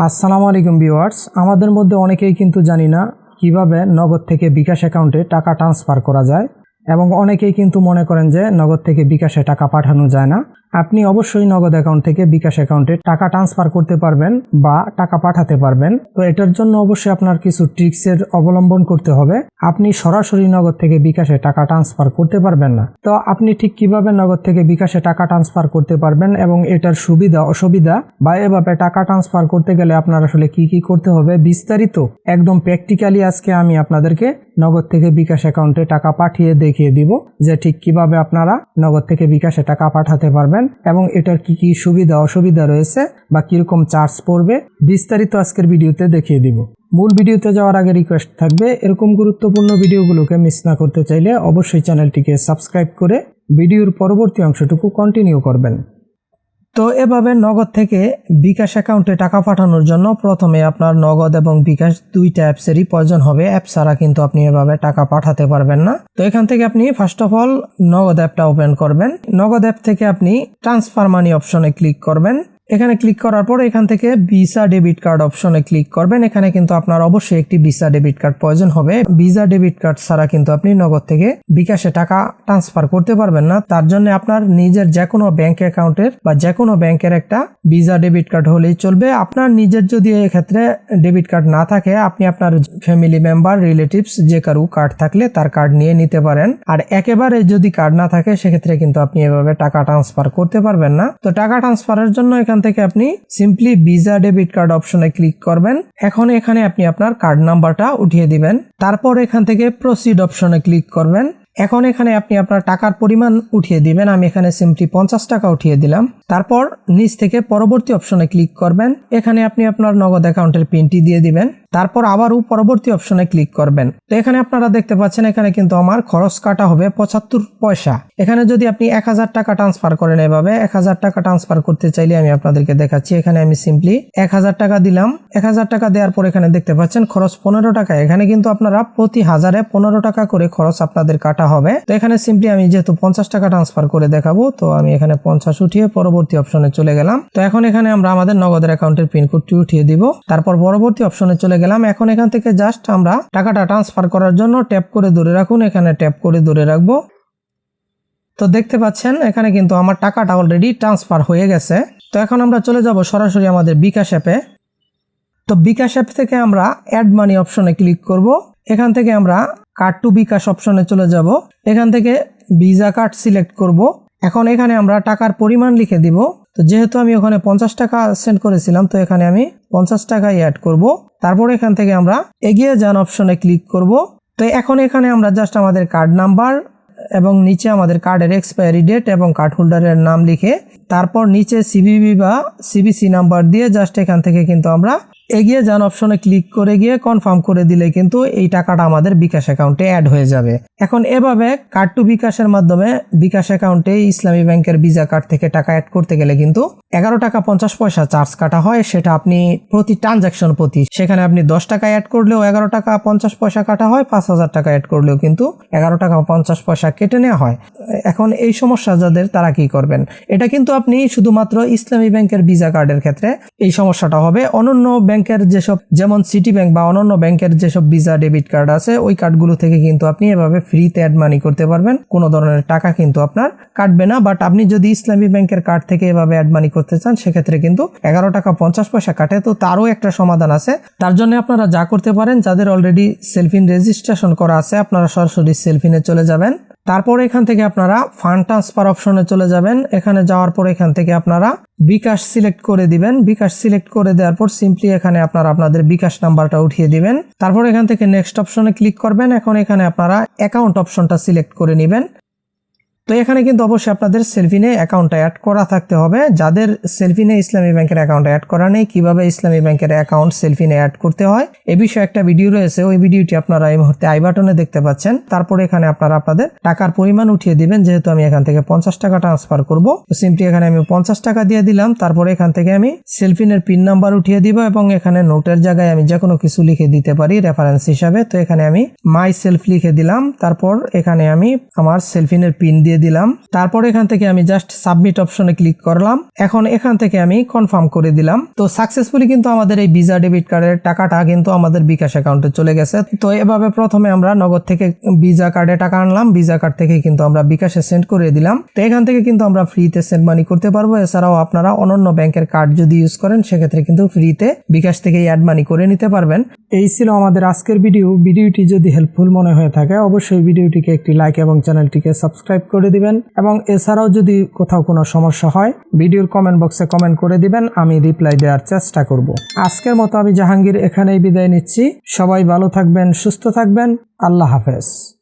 আসসালামু আলাইকুম ভিউয়ার্স, আমাদের মধ্যে অনেকেই কিন্তু জানি না কিভাবে নগদ থেকে বিকাশ অ্যাকাউন্টে টাকা ট্রান্সফার করা যায় এবং অনেকেই কিন্তু মনে করেন যে নগদ থেকে বিকাশে টাকা পাঠানো যায় না। আপনি অবশ্যই নগদ অ্যাকাউন্ট থেকে বিকাশ অ্যাকাউন্টে টাকা ট্রান্সফার করতে পারবেন বা টাকা পাঠাতে পারবেন। তো এটার জন্য অবশ্যই আপনার কিছু ট্রিক্সের অবলম্বন করতে হবে। আপনি সরাসরি নগদ থেকে বিকাশে টাকা ট্রান্সফার করতে পারবেন না। তো আপনি ঠিক কিভাবে নগদ থেকে বিকাশে টাকা ট্রান্সফার করতে পারবেন এবং এটার সুবিধা অসুবিধা বা এভাবে টাকা ট্রান্সফার করতে গেলে আপনার আসলে কি করতে হবে বিস্তারিত একদম প্র্যাকটিক্যালি আজকে আমি আপনাদেরকে নগদ থেকে বিকাশ অ্যাকাউন্টে টাকা পাঠিয়ে দেখিয়ে দিব যে ঠিক কিভাবে আপনারা নগদ থেকে বিকাশে টাকা পাঠাতে পারবেন এবং এটার কি সুবিধা অসুবিধা রয়েছে বা কিরকম চার্জ পড়বে বিস্তারিত আজকের ভিডিওতে দেখিয়ে দিব। মূল ভিডিওতে যাওয়ার আগে রিকোয়েস্ট থাকবে, এরকম গুরুত্বপূর্ণ ভিডিওগুলোকে মিস না করতে চাইলে অবশ্যই চ্যানেলটিকে সাবস্ক্রাইব করে ভিডিওর পরবর্তী অংশটুকু কন্টিনিউ করবেন। তো এভাবে নগদ থেকে বিকাশ অ্যাকাউন্টে টাকা পাঠানোর জন্য প্রথমে আপনার নগদ এবং বিকাশ দুইটা অ্যাপসেরই প্রয়োজন হবে। অ্যাপ ছাড়া কিন্তু আপনি এভাবে টাকা পাঠাতে পারবেন না। তো এখান থেকে আপনি ফার্স্ট অফ অল নগদ অ্যাপটা ওপেন করবেন। নগদ অ্যাপ থেকে আপনি ট্রান্সফার মানি অপশনে ক্লিক করবেন। এখানে ক্লিক করার পর এখান থেকে ভিসা ডেবিট কার্ড অপশনে ক্লিক করবেন। এখানে কিন্তু আপনার অবশ্যই একটি ভিসা ডেবিট কার্ড প্রয়োজন হবে। ভিসা ডেবিট কার্ড ছাড়া কিন্তু আপনি নগদ থেকে বিকাশে টাকা ট্রান্সফার করতে পারবেন না। তার জন্য আপনার নিজের যে কোনো ব্যাংক অ্যাকাউন্টের বা যে কোনো ব্যাংকের একটা ভিসা ডেবিট কার্ড হলেই চলবে। আপনার নিজের যদি এক্ষেত্রে ডেবিট কার্ড না থাকে, আপনি আপনার ফ্যামিলি মেম্বার রিলেটিভস যে কারো কার্ড থাকলে তার কার্ড নিয়ে নিতে পারেন। আর একেবারে যদি কার্ড না থাকে সেক্ষেত্রে কিন্তু আপনি এভাবে টাকা ট্রান্সফার করতে পারবেন না। তো টাকা ট্রান্সফারের জন্য এখান থেকে আপনি সিম্পলি ভিসা ডেবিট কার্ড অপশনে ক্লিক করবেন। এখন এখানে আপনি আপনার কার্ড নাম্বারটা উঠিয়ে দিবেন। তারপর এখান থেকে প্রসিড অপশনে ক্লিক করবেন। এখন এখানে আপনি আপনার টাকার পরিমাণ উঠিয়ে দিবেন। আমি এখানে সিম্পলি 50 টাকা উঠিয়ে দিলাম। তারপর নিচ থেকে পরবর্তী অপশনে ক্লিক করবেন। এখানে আপনি আপনার নগদ অ্যাকাউন্টের পিনটি দিয়ে দিবেন। তারপর আবারও পরবর্তী অপশনে ক্লিক করবেন। তো এখানে আপনারা দেখতে পাচ্ছেন এখানে কিন্তু আমার খরচ কাটা হবে 75 পয়সা। এখানে যদি আপনি 1000 টাকা ট্রান্সফার করেন, এভাবে 1000 টাকা ট্রান্সফার করতে চাইলে আমি আপনাদেরকে দেখাচ্ছি। এখানে আমি সিম্পলি 1000 টাকা দিলাম। 1000 টাকা দেওয়ার পর এখানে দেখতে পাচ্ছেন খরচ 15 টাকা। এখানে কিন্তু আপনারা প্রতি হাজারে 15 টাকা করে খরচ আপনাদের কাটা হবে। তো এখানে সিম্পলি আমি যেহেতু 50 টাকা ট্রান্সফার করে দেখাবো, তো আমি এখানে 50 উঠিয়ে পরবর্তী অপশনে চলে গেলাম। তো এখন এখানে আমরা আমাদের নগদের অ্যাকাউন্টের পিন কোডটি উঠিয়ে দিব। তারপর পরবর্তী অপশনে চলে গেলাম। এখন এখান থেকে জাস্ট আমরা টাকাটা ট্রান্সফার করার জন্য ট্যাপ করে ধরে রাখুন। এখানে ট্যাপ করে ধরে রাখবো। তো দেখতে পাচ্ছেন এখানে কিন্তু আমার টাকাটা অলরেডি ট্রান্সফার হয়ে গেছে। তো এখন আমরা চলে যাব সরাসরি আমাদের বিকাশ অ্যাপে। তো বিকাশ অ্যাপ থেকে আমরা অ্যাড মানি অপশনে ক্লিক করব। এখান থেকে আমরা কার্ড টু বিকাশ অপশনে চলে যাব। এখান থেকে ভিসা কার্ড সিলেক্ট করব। এখন এখানে আমরা টাকার পরিমাণ লিখে দিব। তো যেহেতু আমি ওখানে 50 টাকা সেন্ড করেছিলাম, তো এখানে আমি 50 টাকাই অ্যাড করব। তারপর এখান থেকে আমরা এগিয়ে যান অপশনে ক্লিক করব। তো এখন এখানে আমরা জাস্ট আমাদের কার্ড নাম্বার এবং নিচে আমাদের কার্ডের এক্সপায়ারি ডেট এবং কার্ড হোল্ডারের নাম লিখে তারপর নিচে সিভিভি বা সিবিসি নাম্বার দিয়ে জাস্ট এখান থেকে কিন্তু আমরা এগিয়ে যান অপশনে ক্লিক করে গিয়ে কনফার্ম করে দিলে কিন্তু এই টাকাটা আমাদের বিকাশ অ্যাকাউন্টে অ্যাড হয়ে যাবে। এখন এভাবে কার্ড টু বিকাশের মাধ্যমে বিকাশ অ্যাকাউন্টে ইসলামী ব্যাংকের ভিসা কার্ড থেকে টাকা অ্যাড করতে গেলে কিন্তু 11 টাকা 50 পয়সা চার্জ কাটা হয়। সেটা আপনি প্রতি ট্রানজাকশন প্রতি, সেখানে আপনি 10 টাকা অ্যাড করলেও 11 টাকা 50 পয়সা কাটা হয়, 5000 টাকা অ্যাড করলেও কিন্তু 11 টাকা 50 পয়সা কেটে নেওয়া হয়। এখন এই সমস্যা যাদের, তারা কি করবেন? এটা কিন্তু আপনি শুধুমাত্র ইসলামী ব্যাংকের ভিসা কার্ডের ক্ষেত্রে এই সমস্যাটা হবে। অন্যান্য ব্যাংকের যেসব, যেমন সিটি ব্যাংক বা অন্যান্য ব্যাংকের যেসব ভিসা ডেবিট কার্ড আছে, ওই কার্ডগুলো থেকে কিন্তু আপনি এভাবে ফ্রিতে অ্যাড মানি করতে পারবেন। কোনো ধরনের টাকা কিন্তু আপনার কাটবে না। বাট আপনি যদি ইসলামী ব্যাংকের কার্ড থেকে এভাবে অ্যাড মানি করতে চান, সেক্ষেত্রে কিন্তু 11 টাকা 50 পয়সা কাটে। তো তারও একটা সমাধান আছে। তার জন্য আপনারা যা করতে পারেন, যাদের অলরেডি সেলফিন রেজিস্ট্রেশন করা আছে, আপনারা সরাসরি সেলফিনে চলে যাবেন। তারপর এখান থেকে আপনারা ফান্ড ট্রান্সফার অপশনে চলে যাবেন। এখানে যাওয়ার পর এখান থেকে আপনারা বিকাশ সিলেক্ট করে দিবেন। বিকাশ সিলেক্ট করে দেওয়ার পর সিম্পলি এখানে আপনারা আপনাদের বিকাশ নাম্বারটা উঠিয়ে দিবেন। তারপর এখান থেকে নেক্সট অপশনে ক্লিক করবেন। এখন এখানে আপনারা অ্যাকাউন্ট অপশনটা সিলেক্ট করে নেবেন। তো এখানে কিন্তু অবশ্যই আপনাদের সেলফিনে অ্যাকাউন্টটা অ্যাড করা থাকতে হবে। যাদের সেলফিনে ইসলামী ব্যাংকের অ্যাকাউন্ট অ্যাড করা নেই, কিভাবে ইসলামী ব্যাংকের অ্যাকাউন্ট সেলফিনে অ্যাড করতে হয় এ বিষয়ে একটা ভিডিও রয়েছে। ওই ভিডিওটি আপনারা এই মুহূর্তে আই বাটনে দেখতে পাচ্ছেন। তারপরে এখানে আপনারা আপনাদের টাকার পরিমাণ উঠিয়ে দিবেন। যেহেতু আমি এখান থেকে 50 টাকা ট্রান্সফার করব, তো সিম্পলি এখানে আমি 50 টাকা দিয়ে দিলাম। তারপরে এখান থেকে আমি সেলফিনের পিন নাম্বার উঠিয়ে দিব এবং এখানে নোটের জায়গায় আমি যে কোনো কিছু লিখে দিতে পারি রেফারেন্স হিসাবে। তো এখানে আমি মাই সেলফ লিখে দিলাম। তারপর এখানে আমি আমার সেলফিনের পিন দিয়ে দিলাম। তারপর এখান থেকে আমি জাস্ট সাবমিট অপশনে ক্লিক করলাম। এখন এখান থেকে আমি কনফার্ম করে দিলাম। তো সাকসেসফুলি কিন্তু আমাদের এই ভিসা ডেবিট কার্ডের টাকাটা কিন্তু আমাদের বিকাশ অ্যাকাউন্টে চলে গেছে। তো এভাবে প্রথমে আমরা নগদ থেকে ভিসা কার্ডে টাকা আনলাম, ভিসা কার্ড থেকে কিন্তু আমরা বিকাশে সেন্ড করে দিলাম। তো এখান থেকে কিন্তু আমরা ফ্রিতে সেন্ড মানি করতে পারবো। এছাড়াও আপনারা অনন্য ব্যাংকের কার্ড যদি ইউজ করেন সেক্ষেত্রে কিন্তু ফ্রিতে বিকাশ থেকে অ্যাড মানি করে নিতে পারবেন। এই ছিল আমাদের আজকের ভিডিওটি যদি হেল্পফুল মনে হয়ে থাকে অবশ্যই ভিডিওটিকে একটি লাইক এবং চ্যানেলটিকে সাবস্ক্রাইব করে দিবেন এবং এছাড়াও যদি কোথাও কোনো সমস্যা হয় ভিডিওর কমেন্ট বক্সে কমেন্ট করে দিবেন, আমি রিপ্লাই দেওয়ার চেষ্টা করব। আজকের মতো আমি জাহাঙ্গীর এখানেই বিদায় নিচ্ছি। সবাই ভালো থাকবেন, সুস্থ থাকবেন। আল্লাহ হাফেজ।